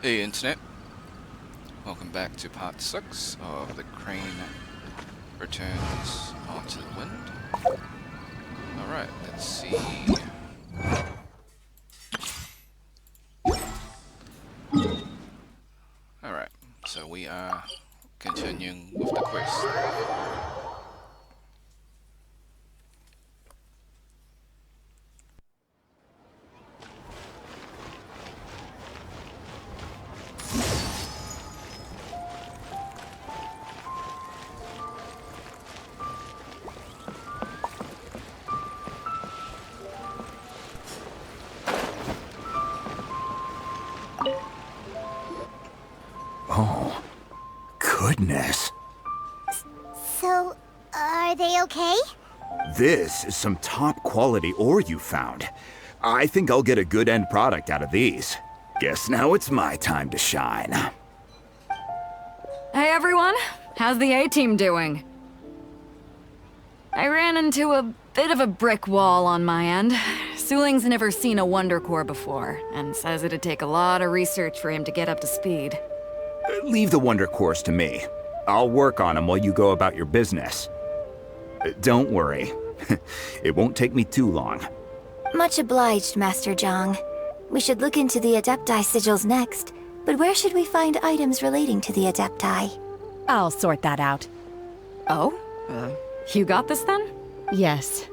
Hey Internet, welcome back to part 6 of The Crane Returns Onto the Wind. Alright, let's see. Alright, so we are continuing with the quest. Oh, goodness. So, are they okay? This is some top quality ore you found. I think I'll get a good end product out of these. Guess now it's my time to shine. Hey everyone, how's the A-team doing? I ran into a bit of a brick wall on my end. Suling's never seen a Wonder Core before, and says it'd take a lot of research for him to get up to speed. Leave the Wonder Cores to me. I'll work on them while you go about your business. Don't worry. It won't take me too long. Much obliged, Master Zhang. We should look into the Adepti sigils next, but where should we find items relating to the Adepti? I'll sort that out. Oh? You got this then? Yes.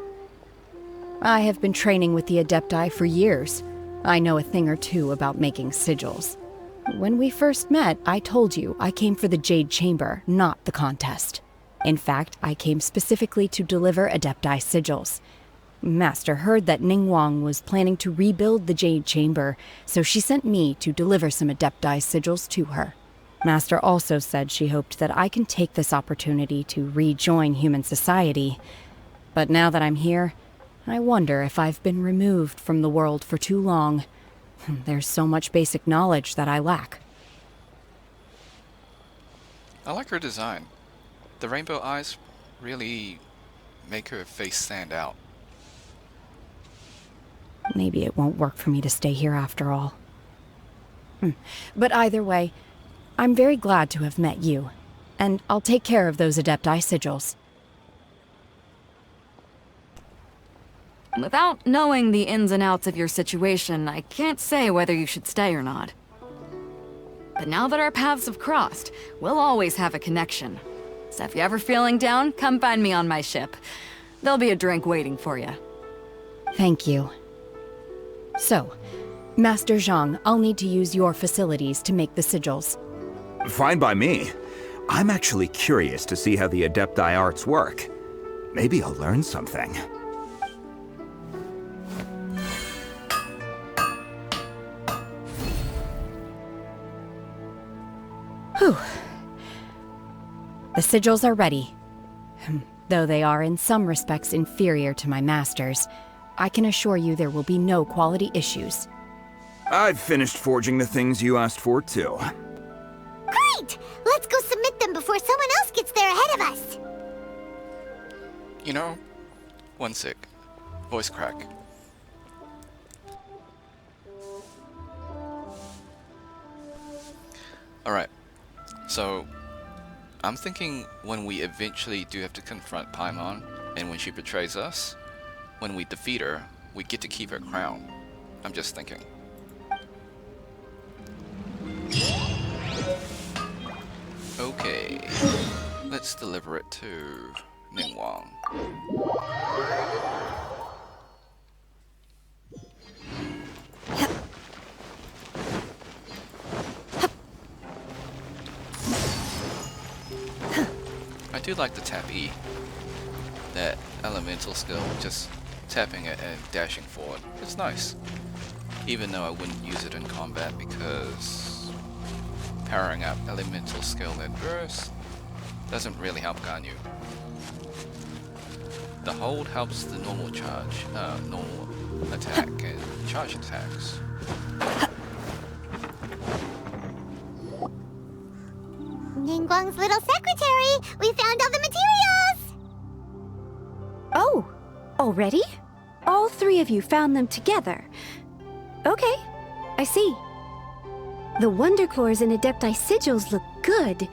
I have been training with the Adepti for years. I know a thing or two about making sigils. When we first met, I told you I came for the Jade Chamber, not the contest. In fact, I came specifically to deliver Adepti sigils. Master heard that Ningguang was planning to rebuild the Jade Chamber, so she sent me to deliver some Adepti sigils to her. Master also said she hoped that I can take this opportunity to rejoin human society. But now that I'm here, I wonder if I've been removed from the world for too long. There's so much basic knowledge that I lack. I like her design. The rainbow eyes really make her face stand out. Maybe it won't work for me to stay here after all. But either way, I'm very glad to have met you, and I'll take care of those Adepti sigils. Without knowing the ins and outs of your situation, I can't say whether you should stay or not. But now that our paths have crossed, we'll always have a connection. So if you're ever feeling down, come find me on my ship. There'll be a drink waiting for you. Thank you. So, Master Zhang, I'll need to use your facilities to make the sigils. Fine by me. I'm actually curious to see how the Adepti arts work. Maybe I'll learn something. Whew. The sigils are ready. Though they are in some respects inferior to my master's, I can assure you there will be no quality issues. I've finished forging the things you asked for, too. Great! Let's go submit them before someone else gets there ahead of us! You know, one sec. Voice crack. Alright, so I'm thinking when we eventually do have to confront Paimon, and when she betrays us, when we defeat her, we get to keep her crown. I'm just thinking. Okay, let's deliver it to Ningguang. I do like the tap E. That elemental skill, just tapping it and dashing forward. It's nice. Even though I wouldn't use it in combat because powering up elemental skill in burst doesn't really help Ganyu. The hold helps the normal charge, normal attack and charge attacks. Ningguang's little secretary! We found all the materials! Oh, already? All three of you found them together. Okay, I see. The Wonder Cores and Adepti sigils look good.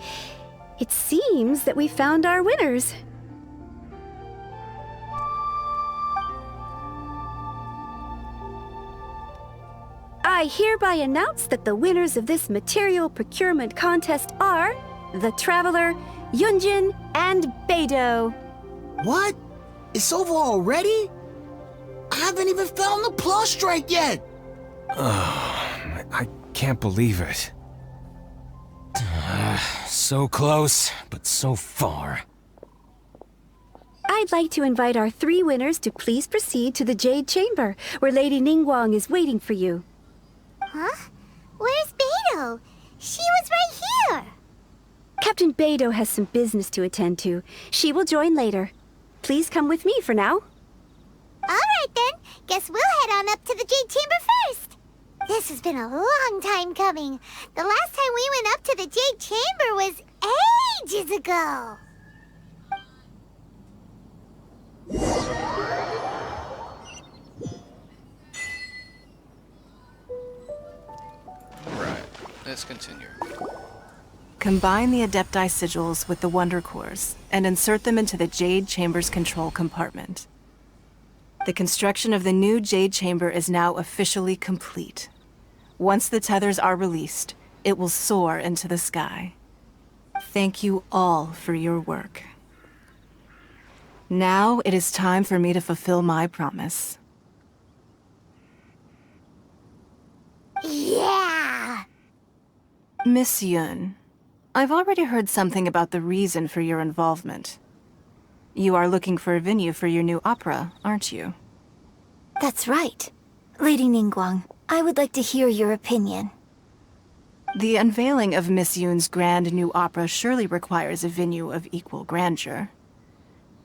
It seems that we found our winners. I hereby announce that the winners of this material procurement contest are the Traveler, Yunjin, and Beidou. What? It's over already? I haven't even found the prostrate yet! I can't believe it. So close, but so far. I'd like to invite our 3 winners to please proceed to the Jade Chamber, where Lady Ningguang is waiting for you. Huh? Where's Beidou? She was right here! Captain Beidou has some business to attend to. She will join later. Please come with me for now. Alright then, guess we'll head on up to the Jade Chamber first. This has been a long time coming. The last time we went up to the Jade Chamber was ages ago. Alright, let's continue. Combine the Adepti sigils with the Wonder Cores and insert them into the Jade Chamber's control compartment. The construction of the new Jade Chamber is now officially complete. Once the tethers are released, it will soar into the sky. Thank you all for your work. Now it is time for me to fulfill my promise. Yeah! Miss Yun, I've already heard something about the reason for your involvement. You are looking for a venue for your new opera, aren't you? That's right. Lady Ningguang, I would like to hear your opinion. The unveiling of Miss Yun's grand new opera surely requires a venue of equal grandeur.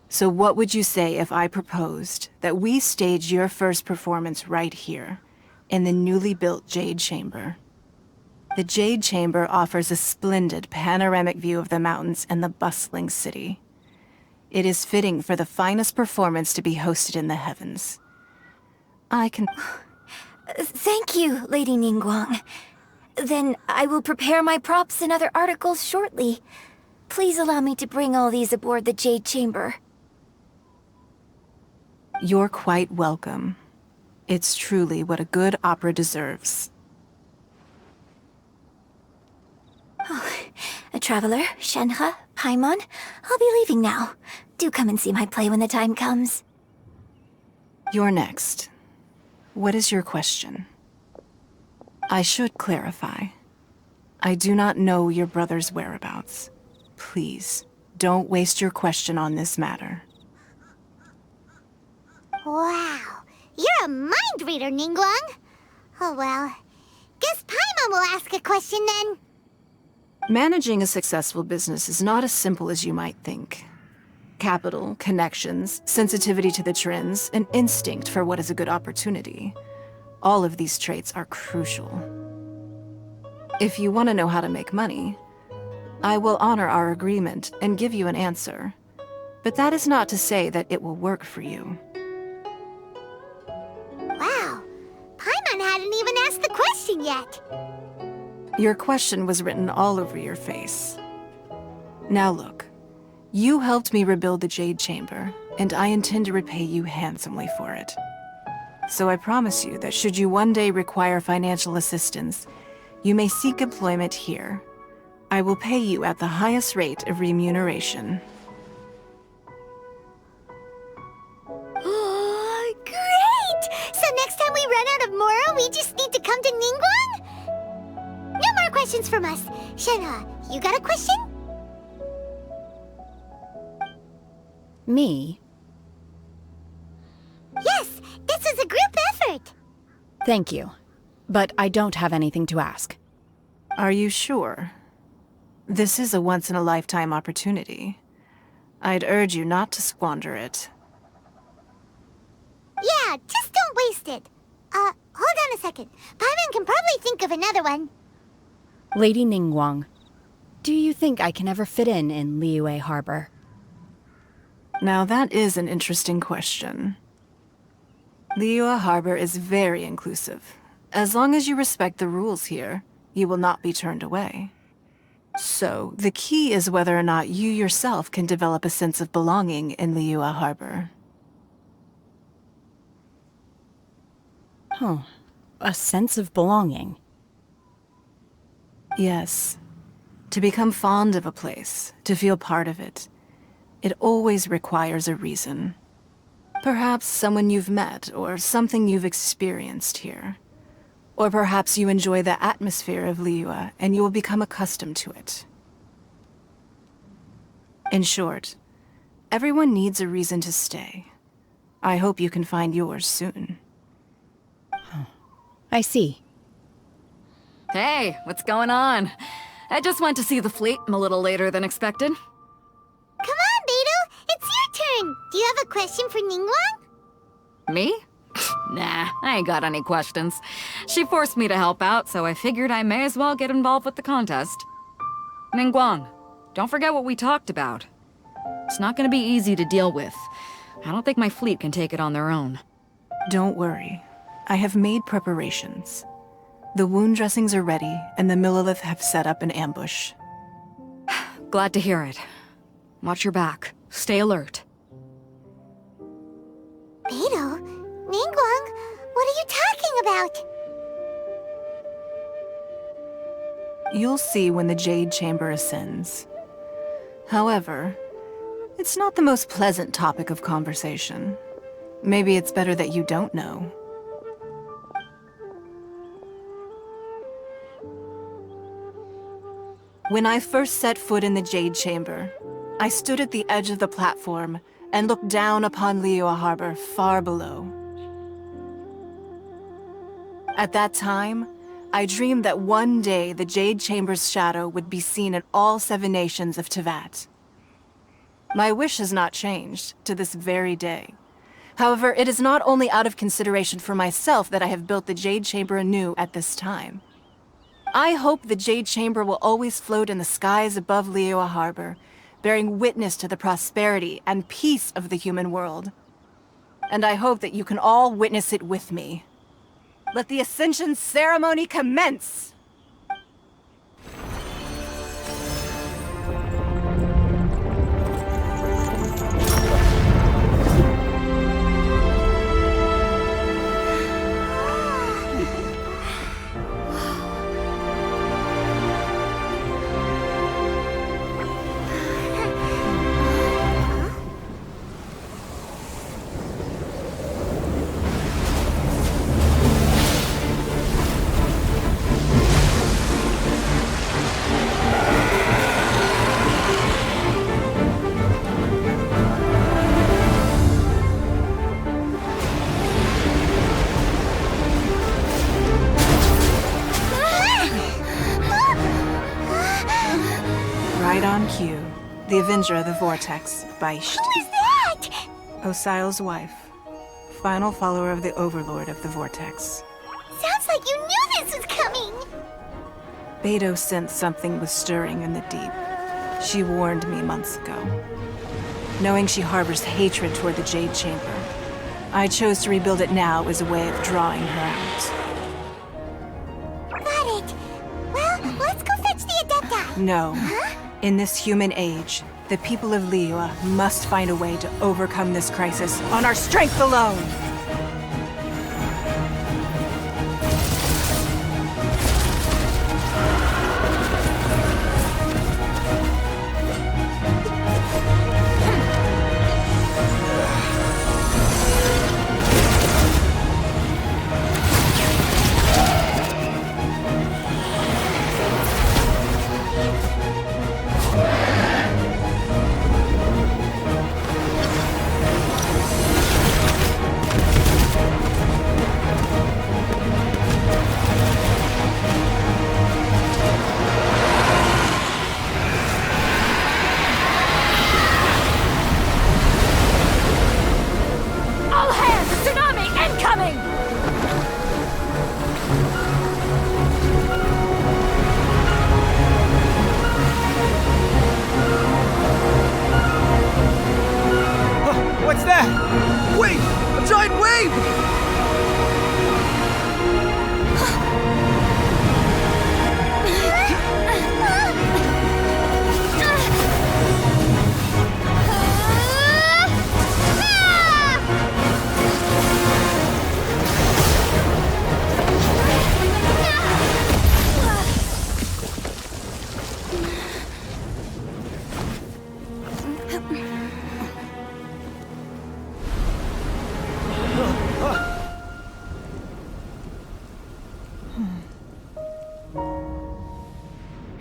So what would you say if I proposed that we stage your first performance right here, in the newly built Jade Chamber? The Jade Chamber offers a splendid panoramic view of the mountains and the bustling city. It is fitting for the finest performance to be hosted in the heavens. I can... Thank you, Lady Ningguang. Then I will prepare my props and other articles shortly. Please allow me to bring all these aboard the Jade Chamber. You're quite welcome. It's truly what a good opera deserves. A traveler, Shenhe, Paimon, I'll be leaving now. Do come and see my play when the time comes. You're next. What is your question? I should clarify. I do not know your brother's whereabouts. Please, don't waste your question on this matter. Wow, you're a mind reader, Ningguang. Oh well, guess Paimon will ask a question then. Managing a successful business is not as simple as you might think. Capital, connections, sensitivity to the trends, and instinct for what is a good opportunity. All of these traits are crucial. If you want to know how to make money, I will honor our agreement and give you an answer. But that is not to say that it will work for you. Wow, Paimon hadn't even asked the question yet. Your question was written all over your face. Now look, you helped me rebuild the Jade Chamber, and I intend to repay you handsomely for it. So I promise you that should you one day require financial assistance, you may seek employment here. I will pay you at the highest rate of remuneration. Oh, great! So next time we run out of Moro, we just need to come to Ningguang? No more questions from us. Shenhe, you got a question? Me? Yes, this is a group effort. Thank you. But I don't have anything to ask. Are you sure? This is a once-in-a-lifetime opportunity. I'd urge you not to squander it. Yeah, just don't waste it. Hold on a second. Paimon can probably think of another one. Lady Ningguang, do you think I can ever fit in Liyue Harbor? Now that is an interesting question. Liyue Harbor is very inclusive. As long as you respect the rules here, you will not be turned away. So, the key is whether or not you yourself can develop a sense of belonging in Liyue Harbor. Huh. A sense of belonging. Yes. To become fond of a place, to feel part of it, it always requires a reason. Perhaps someone you've met, or something you've experienced here. Or perhaps you enjoy the atmosphere of Liyue, and you will become accustomed to it. In short, everyone needs a reason to stay. I hope you can find yours soon. I see. Hey, what's going on? I just went to see the fleet. I'm a little later than expected. Come on, Beidou! It's your turn! Do you have a question for Ningguang? Me? Nah, I ain't got any questions. She forced me to help out, so I figured I may as well get involved with the contest. Ningguang, don't forget what we talked about. It's not gonna be easy to deal with. I don't think my fleet can take it on their own. Don't worry. I have made preparations. The wound dressings are ready, and the Millilith have set up an ambush. Glad to hear it. Watch your back. Stay alert. Beidou? Ningguang? What are you talking about? You'll see when the Jade Chamber ascends. However, it's not the most pleasant topic of conversation. Maybe it's better that you don't know. When I first set foot in the Jade Chamber, I stood at the edge of the platform and looked down upon Liyue Harbor far below. At that time, I dreamed that one day the Jade Chamber's shadow would be seen in all 7 nations of Teyvat. My wish has not changed to this very day. However, it is not only out of consideration for myself that I have built the Jade Chamber anew at this time. I hope the Jade Chamber will always float in the skies above Liyue Harbor, bearing witness to the prosperity and peace of the human world. And I hope that you can all witness it with me. Let the Ascension ceremony commence! Right on cue. The Avenger of the Vortex, Pryce. Who is that? Osial's wife. Final follower of the Overlord of the Vortex. Sounds like you knew this was coming! Beidou sensed something was stirring in the deep. She warned me months ago. Knowing she harbors hatred toward the Jade Chamber, I chose to rebuild it now as a way of drawing her out. Got it. Well, let's go fetch the Adepti. No. In this human age, the people of Liyue must find a way to overcome this crisis on our strength alone!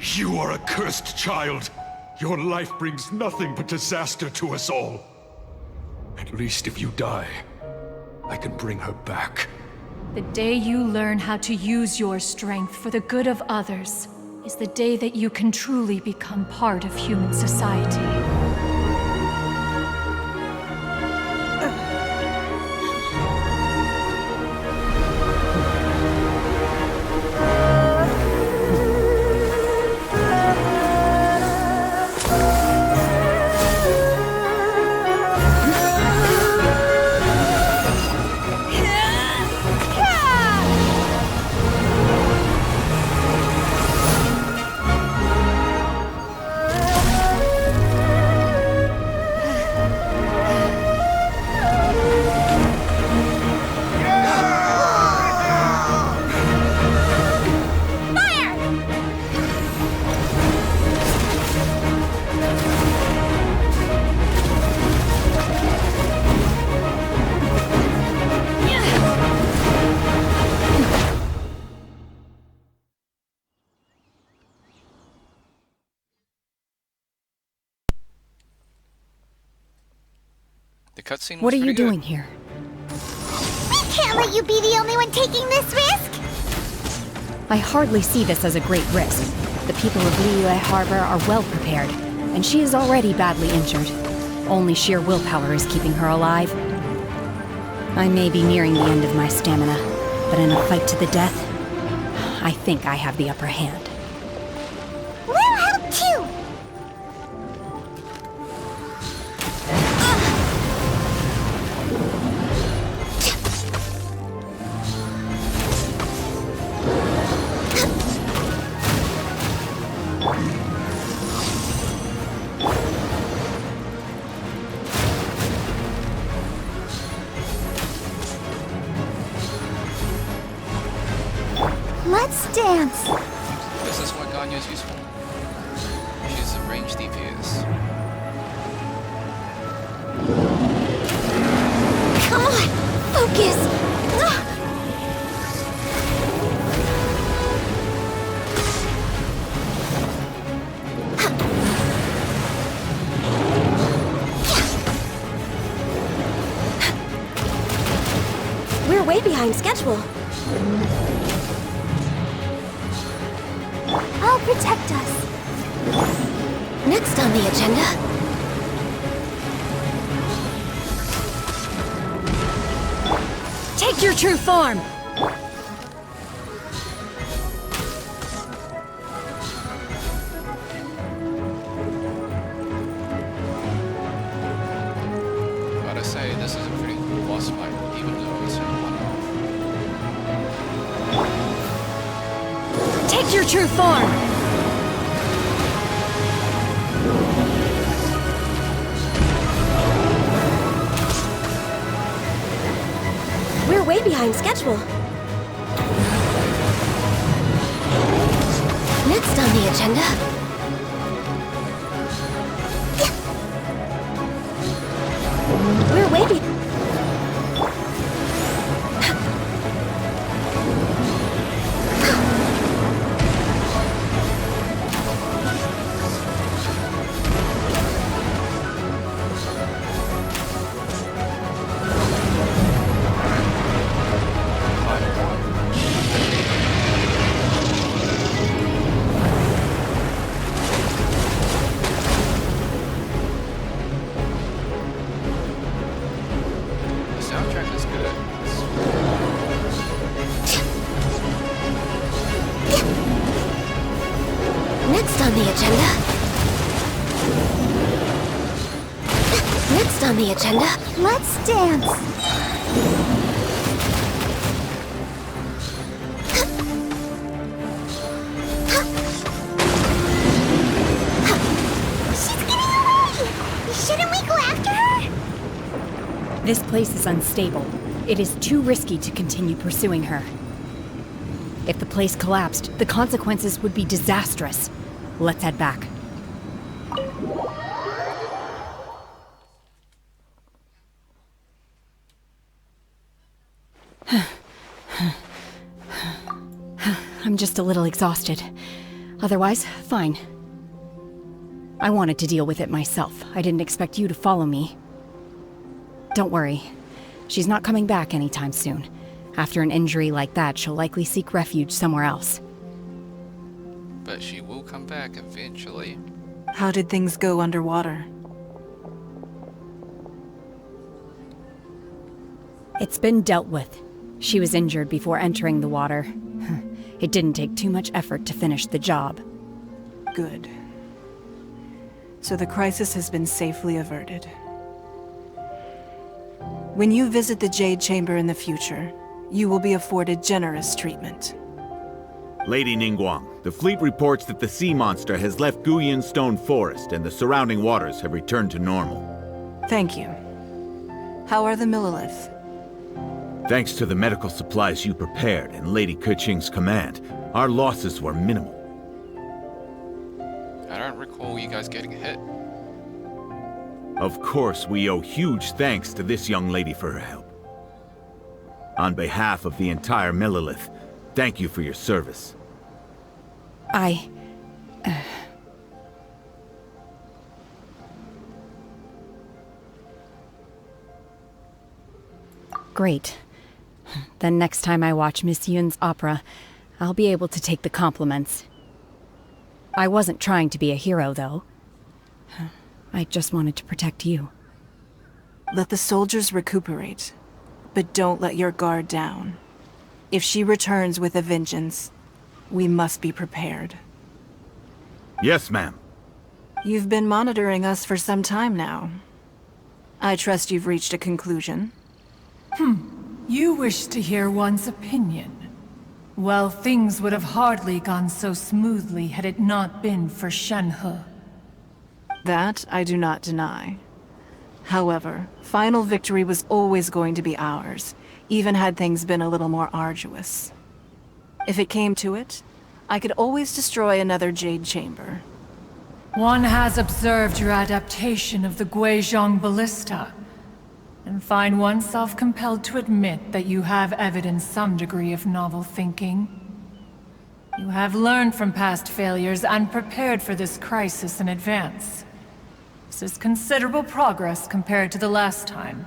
You are a cursed child. Your life brings nothing but disaster to us all. At least if you die, I can bring her back. The day you learn how to use your strength for the good of others is the day that you can truly become part of human society. The cutscene was What are you pretty good. doing here? We can't let you be the only one taking this risk! I hardly see this as a great risk. The people of Liyue Harbor are well prepared, and she is already badly injured. Only sheer willpower is keeping her alive. I may be nearing the end of my stamina, but in a fight to the death, I think I have the upper hand. We'll help too! Let's dance! This is what Ganya's useful. She's a ranged DPS. Come on! Focus! We're way behind schedule. I'll protect us. Next on the agenda, Take your true form! Gotta say, this is a pretty cool boss fight, even though it's in one-off. Take your true form! we're way behind schedule. Next on the agenda, we're way behind. The soundtrack is good. Next on the agenda. Next on the agenda. Let's dance. She's getting away! Shouldn't we go after her? This place is unstable. It is too risky to continue pursuing her. If the place collapsed, the consequences would be disastrous. Let's head back. I'm just a little exhausted. Otherwise, fine. I wanted to deal with it myself. I didn't expect you to follow me. Don't worry. She's not coming back anytime soon. After an injury like that, she'll likely seek refuge somewhere else. But she will come back eventually. How did things go underwater? It's been dealt with. She was injured before entering the water. It didn't take too much effort to finish the job. Good. So the crisis has been safely averted. When you visit the Jade Chamber in the future, you will be afforded generous treatment. Lady Ningguang, the fleet reports that the sea monster has left Guyan Stone Forest and the surrounding waters have returned to normal. Thank you. How are the Millilith? Thanks to the medical supplies you prepared and Lady Keqing's command, our losses were minimal. I don't recall you guys getting hit. Of course, we owe huge thanks to this young lady for her help. On behalf of the entire Millilith, thank you for your service. Great. Then next time I watch Miss Yun's opera, I'll be able to take the compliments. I wasn't trying to be a hero, though. I just wanted to protect you. Let the soldiers recuperate, but don't let your guard down. If she returns with a vengeance, we must be prepared. Yes, ma'am. You've been monitoring us for some time now. I trust you've reached a conclusion. You wish to hear one's opinion. Well, things would have hardly gone so smoothly had it not been for Shenhe. That I do not deny. However, final victory was always going to be ours, even had things been a little more arduous. If it came to it, I could always destroy another Jade Chamber. One has observed your adaptation of the Guizhong Ballista, and find oneself compelled to admit that you have evidenced some degree of novel thinking. You have learned from past failures and prepared for this crisis in advance. This is considerable progress compared to the last time.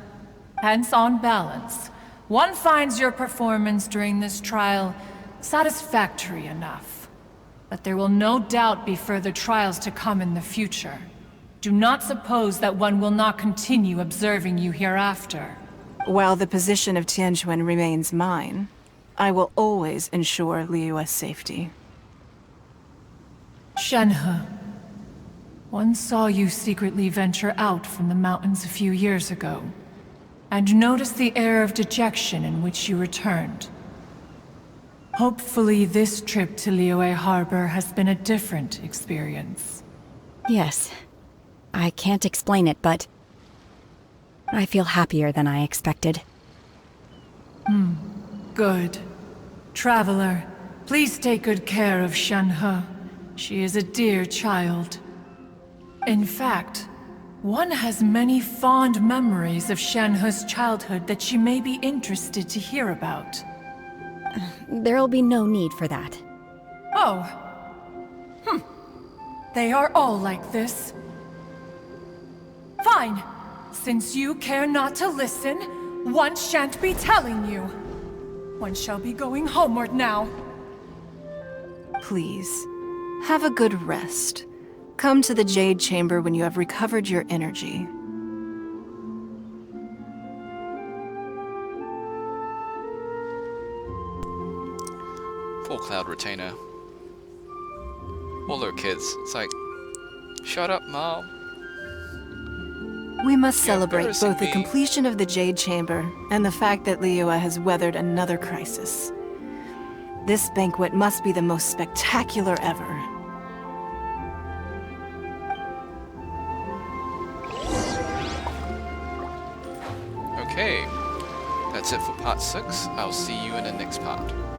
Hence, on balance, one finds your performance during this trial satisfactory enough. But there will no doubt be further trials to come in the future. Do not suppose that one will not continue observing you hereafter. While the position of Tianquan remains mine, I will always ensure Liyue's safety. Shenhe, one saw you secretly venture out from the mountains a few years ago, and noticed the air of dejection in which you returned. Hopefully this trip to Liyue Harbor has been a different experience. Yes. I can't explain it, but I feel happier than I expected. Good. Traveler, please take good care of Shenhe. She is a dear child. In fact, one has many fond memories of Shenhe's childhood that she may be interested to hear about. There'll be no need for that. Oh. They are all like this. Fine. Since you care not to listen, one shan't be telling you. One shall be going homeward now. Please, have a good rest. Come to the Jade Chamber when you have recovered your energy. Poor Cloud Retainer. All her kids. It's like, shut up, Mom. We must You're celebrate both the embarrassing me. completion of the Jade Chamber and the fact that Liyue has weathered another crisis. This banquet must be the most spectacular ever. Okay. That's it for part 6. I'll see you in the next part.